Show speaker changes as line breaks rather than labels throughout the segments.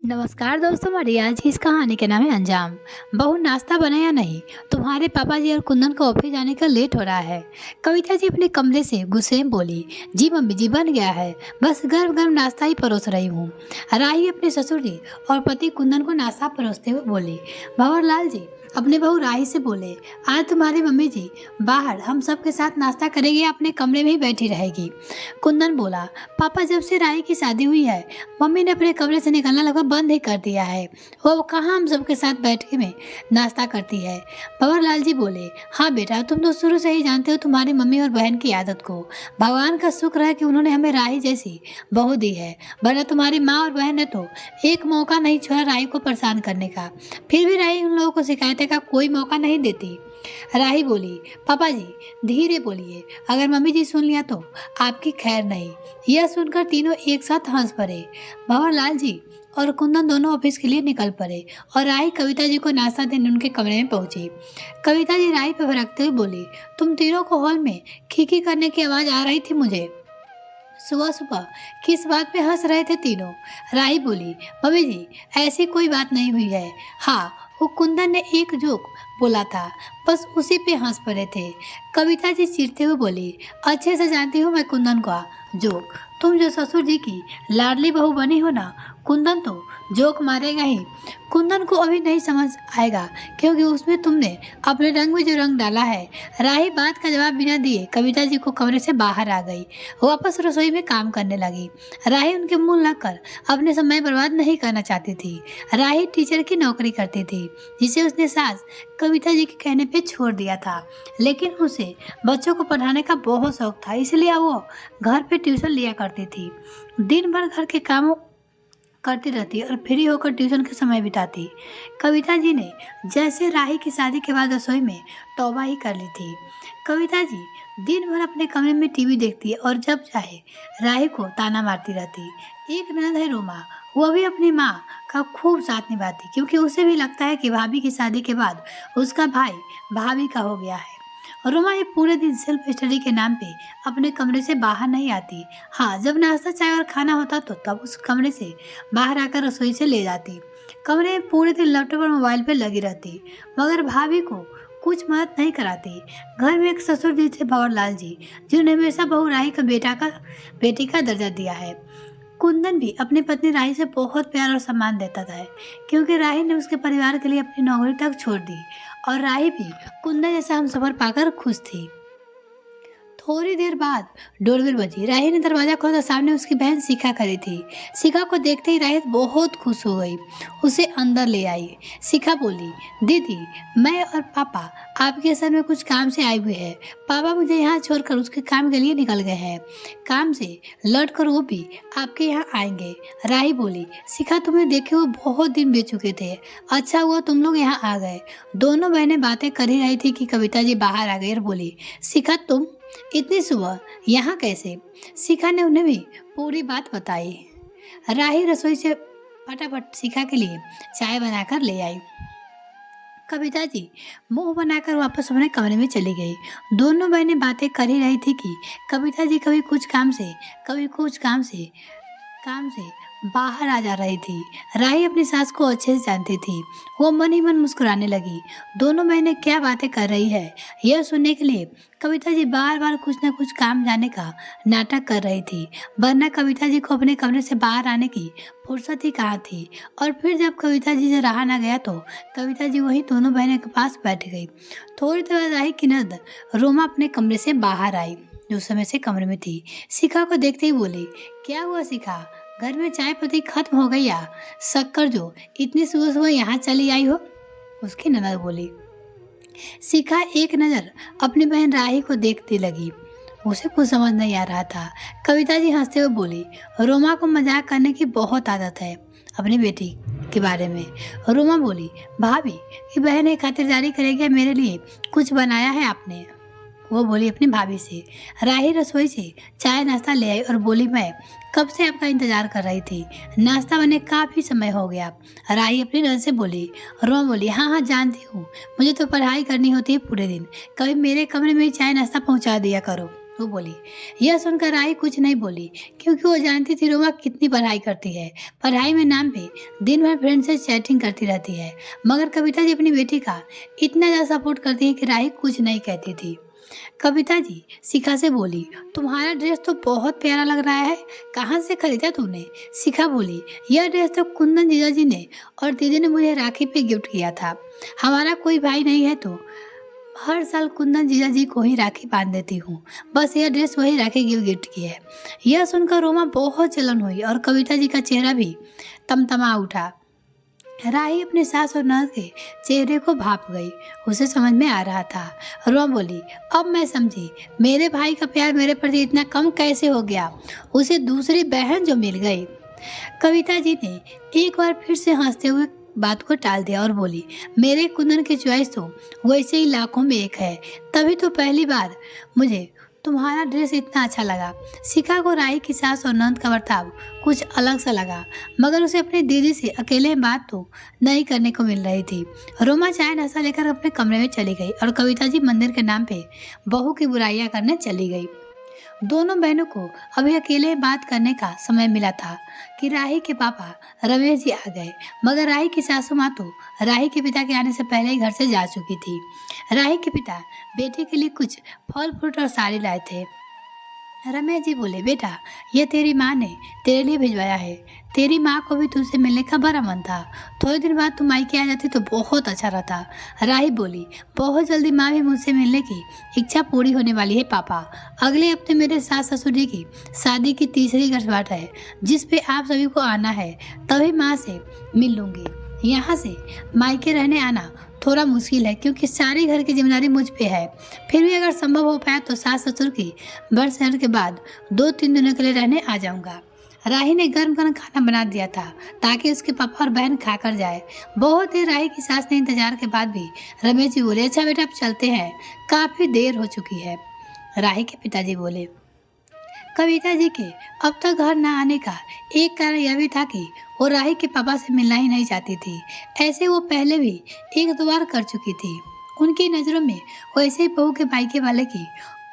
नमस्कार दोस्तों, हमारी आज की इस कहानी के नाम है अंजाम। बहू नाश्ता बनाया नहीं? तुम्हारे पापा जी और कुंदन को ऑफिस जाने का लेट हो रहा है। कविता जी अपने कमरे से गुस्से में बोली, जी मम्मी जी, बन गया है, बस गर्म गर्म नाश्ता ही परोस रही हूँ। राही अपने ससुर जी और पति कुंदन को नाश्ता परोसते हुए बोली। भंवरलाल जी अपने बहू राही से बोले, आज तुम्हारी मम्मी जी बाहर हम सब के साथ नाश्ता करेगी, अपने कमरे में ही बैठी रहेगी। कुंदन बोला, पापा जब से राही की शादी हुई है मम्मी ने अपने कमरे से निकलना लगभग बंद ही कर दिया है। वो कहाँ हम सबके साथ बैठ के में नाश्ता करती है। भंवरलाल जी बोले, हाँ बेटा, तुम तो शुरू से ही जानते हो तुम्हारी मम्मी और बहन की आदत को। भगवान का शुक्र है कि उन्होंने हमें राही जैसी बहू दी है, वरना तुम्हारी माँ और बहन ने तो एक मौका नहीं छोड़ा राही को परेशान करने का। फिर भी राही उन लोगों को शिकायत का कोई मौका नहीं देती। राही बोली, पापा जी धीरे बोलिए, अगर मम्मी जी सुन लिया तो आपकी खैर नहीं। यह सुनकर तीनों एक साथ हंस पड़े। भंवरलाल जी और कुंदन दोनों ऑफिस के लिए निकल पड़े और राही कविता जी को नाश्ता देने उनके कमरे में पहुंची। कविता जी राही पर भड़कते हुए बोली, तुम तीनों को हॉल में खीखी करने की आवाज आ रही थी मुझे। सुबह सुबह किस बात पे हंस रहे थे तीनों? राही बोली, मम्मी जी ऐसी कोई बात नहीं हुई है। हाँ, वो कुंदन ने एक जोक बोला था, बस उसी पे हंस पड़े थे। कविता जी चिढ़ते हुए बोली, अच्छे से जानती हूँ मैं कुंदन का जोक। तुम जो ससुर जी की लाडली बहू बनी हो ना, कुंदन तो जोक मारेगा ही। कुंदन को अभी नहीं समझ आएगा क्योंकि उसमें तुमने अपने रंग में जो रंग डाला है। राही बात का जवाब बिना दिए कविता जी को कमरे से बाहर आ गई। वापस रसोई में काम करने लगी। राही उनके मुंह लगकर अपने समय बर्बाद नहीं करना चाहती थी। राही टीचर की नौकरी करती थी, जिसे उसने सास कविता जी के कहने पे छोड़ दिया था, लेकिन उसे बच्चों को पढ़ाने का बहुत शौक था, इसलिए वो घर पे ट्यूशन लिया करती थी। दिन भर घर के कामों करती रहती और फ्री होकर ट्यूशन का समय बिताती। कविता जी ने जैसे राही की शादी के बाद रसोई में तौबा ही कर ली थी। कविता जी दिन भर अपने कमरे में टीवी देखती और जब चाहे राही को ताना मारती रहती। एक ननद है रोमा, वो भी अपनी माँ का खूब साथ निभाती, क्योंकि उसे भी लगता है कि भाभी की शादी के बाद उसका भाई भाभी का हो गया है। रोमा ये पूरे दिन सेल्फ स्टडी के नाम पे अपने कमरे से बाहर नहीं आती। हाँ, जब नाश्ता चाय और खाना होता तो तब उस कमरे से बाहर आकर रसोई से ले जाती। कमरे में पूरे दिन लैपटॉप और मोबाइल पे लगी रहती, मगर भाभी को कुछ मदद नहीं कराती। घर में एक ससुर जी थे, भंवरलाल जी, जिन्होंने हमेशा बहू राही का बेटी का दर्जा दिया है। कुंदन भी अपनी पत्नी राही से बहुत प्यार और सम्मान देता था, क्योंकि राही ने उसके परिवार के लिए अपनी नौकरी तक छोड़ दी और राही भी कुंदन जैसा हमसफर पाकर खुश थी। थोड़ी देर बाद डोरबेल बजी। राही ने दरवाजा खोला तो सामने उसकी बहन शिखा खड़ी थी। शिखा को देखते ही राही बहुत खुश हो गई, उसे अंदर ले आई। शिखा बोली, दीदी मैं और पापा आपके सर में कुछ काम से आई हुई है। पापा मुझे यहाँ छोड़कर उसके काम के लिए निकल गए हैं, काम से लौट कर वो भी आपके यहाँ आएंगे। राही बोली, शिखा तुम्हें देखे हुए बहुत दिन बीत चुके थे, अच्छा हुआ तुम लोग यहाँ आ गए। दोनों बहनें बातें कर ही रही थी कि कविता जी बाहर आ गई और बोली, शिखा तुम इतनी सुबह यहाँ कैसे? शिखा ने उन्हें भी पूरी बात बताई। राही रसोई से फटाफट शिखा के लिए चाय बनाकर ले आई। कविता जी मुंह बनाकर वापस अपने कमरे में चली गई। दोनों बहनें बातें कर ही रही थी कि कविता जी कभी कुछ काम से कभी कुछ काम से बाहर आ जा रही थी। राही अपनी सास को अच्छे से जानती थी, वो मन ही मन मुस्कुराने लगी। दोनों बहनें क्या बातें कर रही है यह सुनने के लिए कविता जी बार बार कुछ न कुछ काम जाने का नाटक कर रही थी, वरना कविता जी को अपने कमरे से बाहर आने की फुर्सत ही कहाँ थी। और फिर जब कविता जी से रहा ना गया तो कविता जी वही दोनों बहनों के पास बैठ गई। थोड़ी देर बाद राही की ननद रोमा अपने कमरे से बाहर आई, जो समय से कमरे में थी। शिखा को देखते ही बोली, क्या हुआ शिखा, घर में चाय पत्ती खत्म हो गई या शक्कर जो इतनी सुबह सुबह यहाँ चली आई हो? उसकी ननद बोली। शिखा एक नज़र अपनी बहन राही को देखती लगी, उसे कुछ समझ नहीं आ रहा था। कविता जी हंसते हुए बोली, रोमा को मजाक करने की बहुत आदत है अपनी बेटी के बारे में। रोमा बोली, भाभी ये बहन एक खातिरदारी करेगी, मेरे लिए कुछ बनाया है आपने? वो बोली अपनी भाभी से। राही रसोई से चाय नाश्ता ले आई और बोली, मैं कब से आपका इंतजार कर रही थी, नाश्ता बने काफ़ी समय हो गया। राही अपनी नजर से बोली। रोमा बोली, हाँ हाँ जानती हूँ, मुझे तो पढ़ाई करनी होती है पूरे दिन, कभी मेरे कमरे में ही चाय नाश्ता पहुँचा दिया करो। वो बोली। यह सुनकर राही कुछ नहीं बोली, क्योंकि वो जानती थी रोमा कितनी पढ़ाई करती है। पढ़ाई में नाम पे दिन भर फ्रेंड से चैटिंग करती रहती है, मगर कविता जी अपनी बेटी का इतना ज़्यादा सपोर्ट करती है कि राही कुछ नहीं कहती थी। कविता जी शिखा से बोली, तुम्हारा ड्रेस तो बहुत प्यारा लग रहा है, कहाँ से खरीदा तुमने? शिखा बोली, यह ड्रेस तो कुंदन जीजा जी ने और दीदी ने मुझे राखी पे गिफ्ट किया था। हमारा कोई भाई नहीं है तो हर साल कुंदन जीजा जी को ही राखी बांध देती हूँ। बस यह ड्रेस वही राखी गिफ्ट की है। यह सुनकर रोमा बहुत जलन हुई और कविता जी का चेहरा भी तमतमा उठा। राही अपने सास और ननद के चेहरे को भाप गई। उसे समझ में आ रहा था। रोमा बोली, अब मैं समझी, मेरे भाई का प्यार मेरे प्रति इतना कम कैसे हो गया। उसे दूसरी बहन जो मिल गई। कविता जी ने एक बार फिर से हंसते हुए बात को टाल दिया और बोली, मेरे कुंदन की चॉइस तो वैसे ही लाखों में एक है, तभी तो पहली बार मुझे तुम्हारा ड्रेस इतना अच्छा लगा। शिखा को राही की सास और नंद का बर्ताव कुछ अलग सा लगा, मगर उसे अपनी दीदी से अकेले बात तो नहीं करने को मिल रही थी। रोमा चाय नाश्ता लेकर अपने कमरे में चली गई और कविता जी मंदिर के नाम पे बहू की बुराइयां करने चली गई। दोनों बहनों को अभी अकेले बात करने का समय मिला था कि राही के पापा रमेश जी आ गए, मगर राही की सासू माँ तो राही के पिता के आने से पहले ही घर से जा चुकी थी। राही के पिता बेटे के लिए कुछ फल फ्रूट और साड़ी लाए थे। रमेश जी बोले, बेटा ये तेरी माँ ने तेरे लिए भिजवाया है। तेरी माँ को भी तुझसे मिलने का बड़ा मन था। थोड़े दिन बाद तुम मायके आ जाती तो बहुत अच्छा रहता। राही बोली, बहुत जल्दी माँ भी मुझसे मिलने की इच्छा पूरी होने वाली है पापा। अगले हफ्ते मेरे सास ससुर जी की शादी की तीसरी वर्षगांठ है, जिस पे आप सभी को आना है। तभी माँ से मिल लूँगी। यहाँ से मायके रहने आना थोड़ा मुश्किल है, क्योंकि सारी घर की जिम्मेदारी मुझ पे है। फिर भी अगर संभव हो पाया तो सास ससुर की बरसगांठ के बाद 2-3 दिनों के लिए रहने आ जाऊंगा। राही ने गर्म गर्म खाना बना दिया था ताकि उसके पापा और बहन खाकर जाए। बहुत देर राही की सास ने इंतजार के बाद भी रमेश जी बोले, अच्छा बेटा अब चलते हैं, काफी देर हो चुकी है। राही के पिताजी बोले, कविता जी के अब तक घर न आने का एक कारण यह भी था कि वो राही के पापा से मिलना ही नहीं चाहती थी। ऐसे वो पहले भी 1-2 बार कर चुकी थी। उनकी नज़रों में वैसे ही बहू के मायके वाले की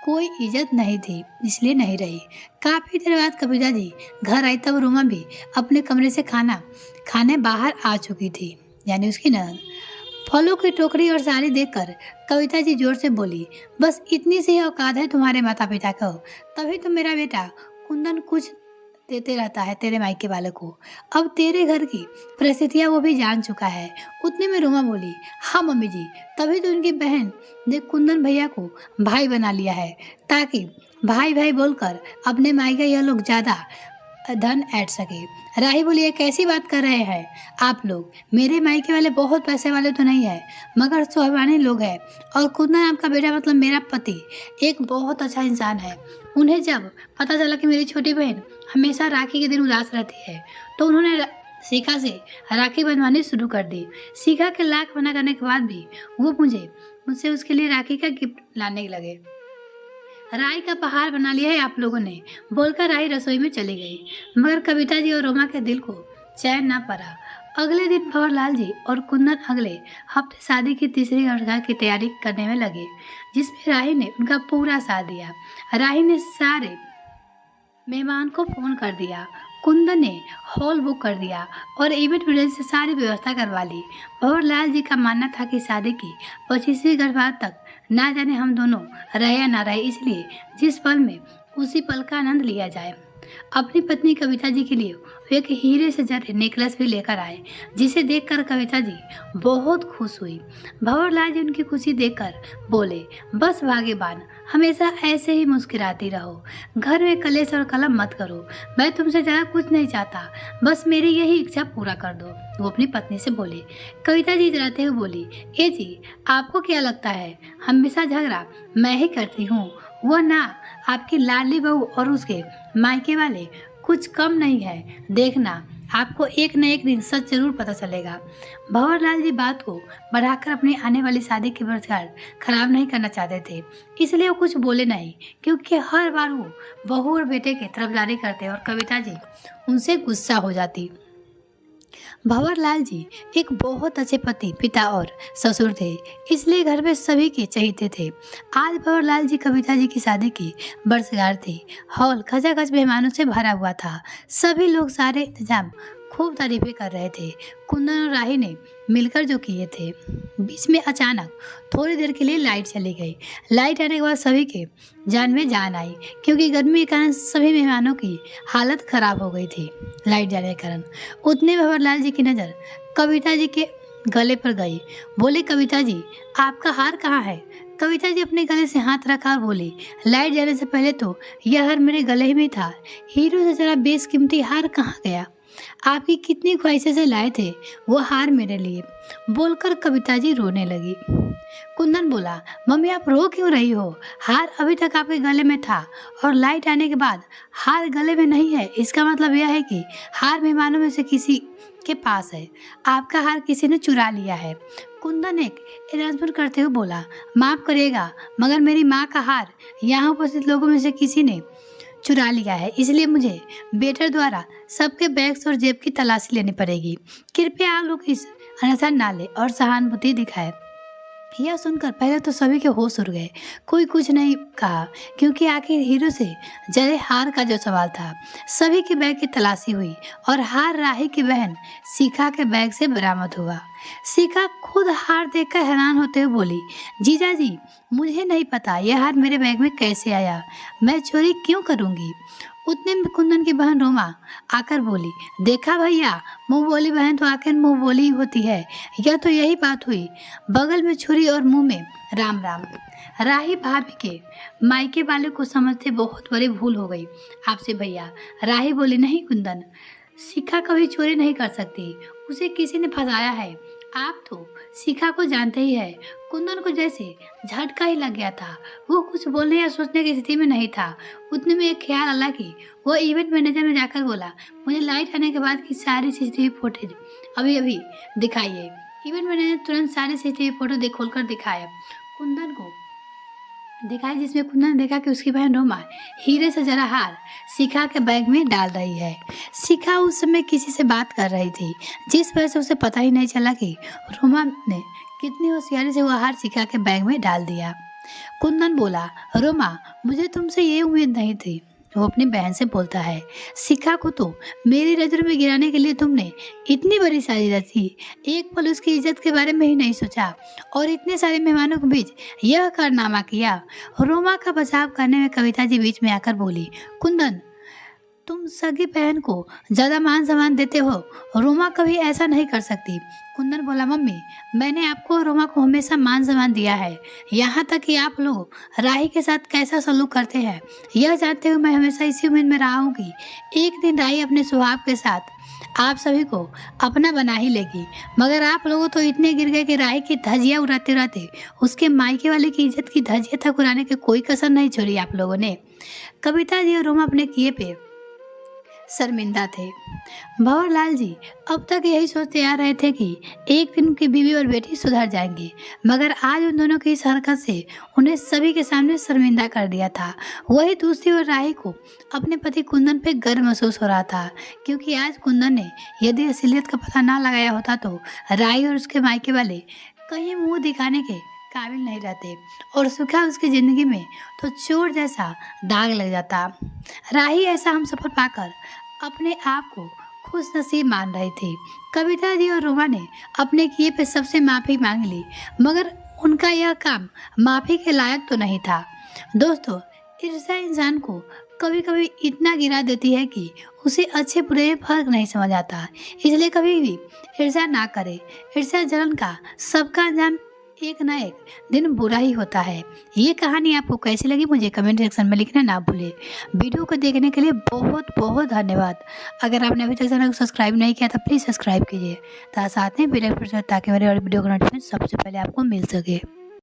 कोई इज्जत नहीं थी, इसलिए नहीं रही। काफ़ी देर बाद कविता जी घर आई तब रोमा भी अपने कमरे से खाना खाने बाहर आ चुकी थी, यानी उसकी ननद। फलों की टोकरी और साड़ी देखकर कविता जी जोर से बोली, बस इतनी सी औकात है तुम्हारे माता पिता को, तभी तो मेरा बेटा कुंदन कुछ देते रहता है तेरे मायके वाले को। अब तेरे घर की परिस्थितियाँ वो भी जान चुका है। उतने में रोमा बोली, हाँ मम्मी जी, तभी तो उनकी बहन ने कुंदन भैया को भाई बना लिया है, ताकि भाई भाई बोलकर अपने मायके यह लोग ज़्यादा धन ऐड सके। राही बोली, ये कैसी बात कर रहे हैं आप लोग? मेरे मायके वाले बहुत पैसे वाले तो नहीं है, मगर स्वाभिमानी लोग हैं। और कुंदन आपका बेटा मतलब मेरा पति एक बहुत अच्छा इंसान है। उन्हें जब पता चला कि मेरी छोटी बहन हमेशा राखी के दिन उदास रहती है, तो उन्होंने शिखा से राखी बनवानी शुरू कर दी। शिखा के लाख मना करने के बाद भी वो मुझसे उसके लिए राखी का गिफ्ट लाने लगे। राई का पहाड़ बना लिया है आप लोगों ने, बोलकर राई रसोई में चली गई। मगर कविता जी और रोमा के दिल को चैन ना पड़ा। अगले दिन भंवरलाल जी और कुंदन अगले हफ्ते शादी की तीसरी वर्षगांठ की तैयारी करने में लगे, जिसमें राही ने उनका पूरा साथ दिया। राही ने सारे मेहमान को फोन कर दिया, कुंदन ने हॉल बुक कर दिया और इवेंट मैनेजर से सारी व्यवस्था करवा ली। भंवरलाल जी का मानना था कि शादी की 25वीं वर्षगांठ तक ना जाने हम दोनों रहे या ना रहे, इसलिए जिस पल में उसी पल का आनंद लिया जाए। अपनी पत्नी कविता जी के लिए वे एक हीरे से जड़े नेकलेस भी लेकर आए, जिसे देखकर कविता जी बहुत खुश हुई। भंवरलाल जी उनकी खुशी देखकर बोले, बस भाग्यवान, हमेशा ऐसे ही मुस्कुराती रहो, घर में कलेश और कलम मत करो। मैं तुमसे ज़्यादा कुछ नहीं चाहता, बस मेरी यही इच्छा पूरा कर दो। वो अपनी पत्नी से बोले। कविता जी इतराते हुए बोली, ए जी, आपको क्या लगता है हमेशा झगड़ा मैं ही करती हूँ? वो ना आपकी लाडली बहू और उसके मायके वाले कुछ कम नहीं है। देखना, आपको एक न एक दिन सच जरूर पता चलेगा। भंवरलाल जी बात को बढ़ाकर अपनी आने वाली शादी की वर्षगांठ खराब नहीं करना चाहते थे, इसलिए वो कुछ बोले नहीं, क्योंकि हर बार वो बहू और बेटे की तरफदारी करते और कविता जी उनसे गुस्सा हो जाती। भंवरलाल जी एक बहुत अच्छे पति, पिता और ससुर थे, इसलिए घर में सभी के चहेते थे। आज भंवरलाल जी कविता जी की शादी की वर्षगांठ थी। हॉल खचाखच मेहमानों से भरा हुआ था। सभी लोग सारे इंतजाम खूब तारीफें कर रहे थे। कुंदन और राही ने मिलकर जो किए थे। बीच में अचानक थोड़ी देर के लिए लाइट चली गई। लाइट आने के बाद सभी के जान में जान आई, क्योंकि गर्मी के कारण सभी मेहमानों की हालत खराब हो गई थी। लाइट जाने के कारण उतने में भंवरलाल जी की नज़र कविता जी के गले पर गई। बोले, कविता जी, आपका हार कहाँ है? कविता जी अपने गले से हाथ रखा और बोली, लाइट जाने से पहले तो यह हार मेरे गले ही में था। हीरो से जरा बेशकीमती हार कहाँ गया? आपकी कितनी ख्वाहिशें से लाए थे वो हार मेरे लिए। बोलकर कविता जी रोने लगी। कुंदन बोला, मम्मी आप रो क्यों रही हो? हार अभी तक आपके गले में था और लाइट आने के बाद हार गले में नहीं है। इसका मतलब यह है कि हार मेहमानों में से किसी के पास है। आपका हार किसी ने चुरा लिया है। कुंदन एक अनाउंसमेंट करते हुए बोला, माफ करिएगा, मगर मेरी माँ का हार यहाँ उपस्थित लोगों में से किसी ने चुरा लिया है, इसलिए मुझे वेटर द्वारा सबके बैग्स और जेब की तलाशी लेनी पड़ेगी। कृपया आप लोग इस अन्यथा ना ले और सहानुभूति दिखाए। यह सुनकर पहले तो सभी के होश उड़ गए। कोई कुछ नहीं कहा, क्योंकि आखिर हीरो से जरे हार का जो सवाल था। सभी के बैग की तलाशी हुई और हार राही की बहन शिखा के बैग से बरामद हुआ। शिखा खुद हार देखकर हैरान होते हुए बोली, जीजा जी, मुझे नहीं पता यह हार मेरे बैग में कैसे आया। मैं चोरी क्यों करूँगी? उतने में कुंदन की बहन रोमा आकर बोली, देखा भैया, मुंह बोली बहन तो आखिर मुंह बोली ही होती है। यह तो यही बात हुई, बगल में छुरी और मुंह में राम राम। राही भाभी के मायके वाले को समझते बहुत बड़ी भूल हो गई आपसे भैया। राही बोली, नहीं कुंदन, शिखा कभी चोरी नहीं कर सकती, उसे किसी ने फंसाया है। आप तो शिखा को जानते ही है। कुंदन को जैसे झटका ही लग गया था। वो कुछ बोलने या सोचने की स्थिति में नहीं था। उतने में एक ख्याल आया कि वो इवेंट मैनेजर में जाकर बोला, मुझे लाइट आने के बाद की सारी सीसीटीवी फुटेज अभी अभी दिखाइए। इवेंट मैनेजर तुरंत सारी सीसीटीवी फोटो खोलकर दिखाया कुंदन को दिखाई, जिसमें कुंदन ने देखा कि उसकी बहन रोमा हीरे से जरा हार शिखा के बैग में डाल रही है। शिखा उस समय किसी से बात कर रही थी, जिस वजह से उसे पता ही नहीं चला कि रोमा ने कितनी होशियारी से वो हार शिखा के बैग में डाल दिया। कुंदन बोला, रोमा, मुझे तुमसे ये उम्मीद नहीं थी। वो अपनी बहन से बोलता है, शिखा को तो मेरी नज़र में गिराने के लिए तुमने इतनी बड़ी साजिश रची, एक पल उसकी इज्जत के बारे में ही नहीं सोचा और इतने सारे मेहमानों के बीच यह कारनामा किया। रोमा का बचाव करने में कविता जी बीच में आकर बोली, कुंदन, तुम सगी बहन को ज़्यादा मान सम्मान देते हो, रोमा कभी ऐसा नहीं कर सकती। कुंदन बोला, मम्मी, मैंने आपको और रोमा को हमेशा मान सम्मान दिया है, यहाँ तक कि आप लोग राही के साथ कैसा सलूक करते हैं यह जानते हुए मैं हमेशा इसी उम्मीद में रहा हूँ कि एक दिन राही अपने स्वभाव के साथ आप सभी को अपना बना ही लेगी। मगर आप लोगों तो इतने गिर गए कि राही की धजिया उड़ाते उड़ाते उसके मायके वाले की इज्जत की धजिया तक उड़ाने की कोई कसर नहीं छोड़ी आप लोगों ने। कविता जी और रोमा अपने किए पे शर्मिंदा थे। भंवरलाल जी अब तक यही सोचते आ रहे थे कि एक दिन उनकी बीवी और बेटी सुधर जाएंगे, मगर आज उन दोनों की इस हरकत से उन्हें सभी के सामने शर्मिंदा कर दिया था। वही दूसरी ओर राही को अपने पति कुंदन पे गर्व महसूस हो रहा था, क्योंकि आज कुंदन ने यदि असलियत का पता ना लगाया होता तो राही और उसके मायके वाले कहीं मुंह दिखाने के काबिल नहीं रहते और सुखा उसकी जिंदगी में तो चोर जैसा दाग लग जाता। राही ऐसा हम सफल पाकर अपने आप को खुश नसीब मान रही थी। कविता जी और रोमा ने अपने किए पे सबसे माफ़ी मांग ली, मगर उनका यह काम माफ़ी के लायक तो नहीं था। दोस्तों, ईर्ष्या इंसान को कभी कभी इतना गिरा देती है कि उसे अच्छे बुरे में फर्क नहीं समझ आता। इसलिए कभी भी ईर्ष्या ना करे। ईर्ष्या जलन का सबका अंजाम एक ना एक दिन बुरा ही होता है। ये कहानी आपको कैसी लगी मुझे कमेंट सेक्शन में लिखना ना भूले। वीडियो को देखने के लिए बहुत बहुत धन्यवाद। अगर आपने अभी तक चैनल को सब्सक्राइब नहीं किया तो प्लीज़ सब्सक्राइब कीजिए, साथ में बेल आइकन पर ताकि मेरे और वीडियो का नोटिफिकेशन सबसे पहले आपको मिल सके।